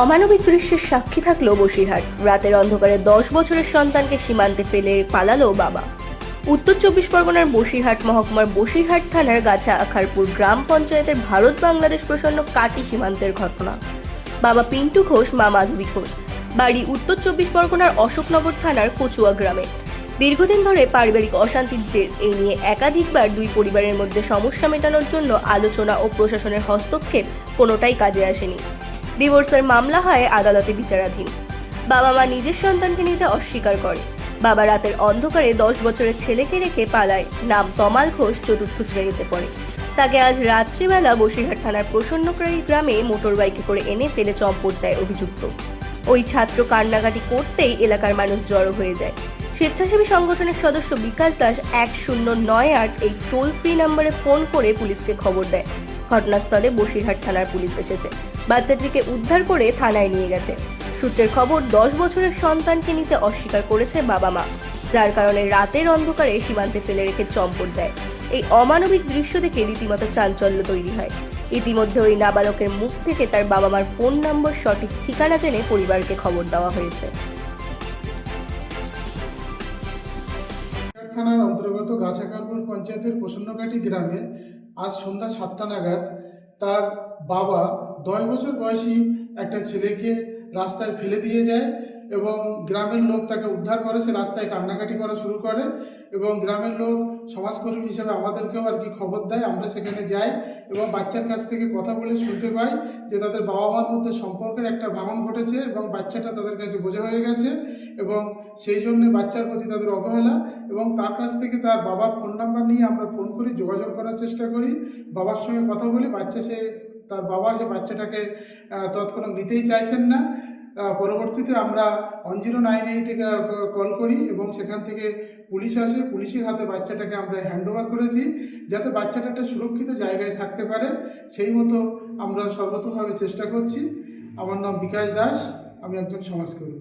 অমানবিক দৃশ্যের সাক্ষী থাকলো বসিরহাট। রাতের অন্ধকারে 10 বছরের সন্তানকে সীমান্তে ফেলে পালালো বাবা। উত্তর 24 পরগনার বসিরহাট মহকুমার বসিরহাট থানার গাছা আখারপুর গ্রাম পঞ্চায়েতের ভারত বাংলাদেশ প্রসন্ন কাটি সীমান্তের ঘটনা। বাবা পিন্টু ঘোষ, মা মাধবী ঘোষ। বাড়ি উত্তর 24 পরগনার অশোকনগর থানার কচুয়া গ্রামে। দীর্ঘদিন ধরে পারিবারিক অশান্তির জের এই নিয়ে একাধিকবার দুই পরিবারের মধ্যে সমস্যা মেটানোর জন্য আলোচনা ও প্রশাসনের হস্তক্ষেপ কোনোটাই কাজে আসেনি। ডিভোর্সের মামলা হয় আদালতে বিচারাধীন। বাবা মা নিজের সন্তানকে নিতে অস্বীকার করে। বাবা রাতের অন্ধকারে 10 বছরের ছেলেকে রেখে পালায়। নাম তমাল ঘোষ, 4র্থ শ্রেণীতে পড়ে। তাকে আজ রাত্রিবেলা বসিরহাট থানার প্রসন্নকারী গ্রামে মোটর বাইকে করে এনে ফেলে চম্পট দেয় অভিযুক্ত। ওই ছাত্র কান্নাকাটি করতেই এলাকার মানুষ জড়ো হয়ে যায়। স্বেচ্ছাসেবী সংগঠনের সদস্য বিকাশ দাস 1098 এই টোল ফ্রি নম্বরে ফোন করে পুলিশকে খবর দেয়। ঘটনাস্থলে বসিরহাট থানার পুলিশ এসেছে। বাচ্চাটিকে উদ্ধার করে থানায় নিয়ে গেছে। সূত্রের খবর, 10 বছরের সন্তানকে নিতে অস্বীকার করেছে বাবা মা, যার কারণে রাতের অন্ধকারে সীমান্তে ফেলে রেখে চম্পট দেয়। এই অমানবিক দৃশ্য দেখে রীতিমতো চাঞ্চল্য তৈরি হয়। ইতিমধ্যে ওই নাবালকের মুখ থেকে তার বাবা মার ফোন নম্বর, সঠিক ঠিকানা জেনে পরিবারকে খবর দেওয়া হয়েছে। থানার অন্তর্গত গাছাখারপুর পঞ্চায়েতের প্রসন্নকাটি গ্রামে আজ সন্ধ্যা 7টা নাগাদ তার বাবা 10 বছর বয়সী একটা ছেলেকে রাস্তায় ফেলে দিয়ে যায় এবং গ্রামের লোক তাকে উদ্ধার করে। সে রাস্তায় কান্নাকাটি করা শুরু করে এবং গ্রামের লোক সমাজকর্মী হিসেবে আমাদেরকেও খবর দেয়। আমরা সেখানে যাই এবং বাচ্চার কাছ থেকে কথা বলে শুনতে পাই যে তাদের বাবা মার মধ্যে সম্পর্কের একটা ভাঙন ঘটেছে এবং বাচ্চাটা তাদের কাছে বোঝা হয়ে গেছে এবং সেই জন্য বাচ্চার প্রতি তাদের অবহেলা। এবং তার কাছ থেকে তার বাবার ফোন নাম্বার নিয়ে আমরা ফোন করি, যোগাযোগ করার চেষ্টা করি, বাবার সঙ্গে কথা বলি। তার বাবা যে বাচ্চাটাকে তৎক্ষণাৎ নিতেই চাইছেন না। পরবর্তীতে আমরা 1098 কল করি এবং সেখান থেকে পুলিশ আসে। পুলিশের হাতে বাচ্চাটাকে আমরা হ্যান্ডওভার করেছি যাতে বাচ্চাটা একটা সুরক্ষিত জায়গায় থাকতে পারে, সেই মতো আমরা সর্বতোভাবে চেষ্টা করছি। আমার নাম বিকাশ দাস, আমি একজন সমাজকর্মী।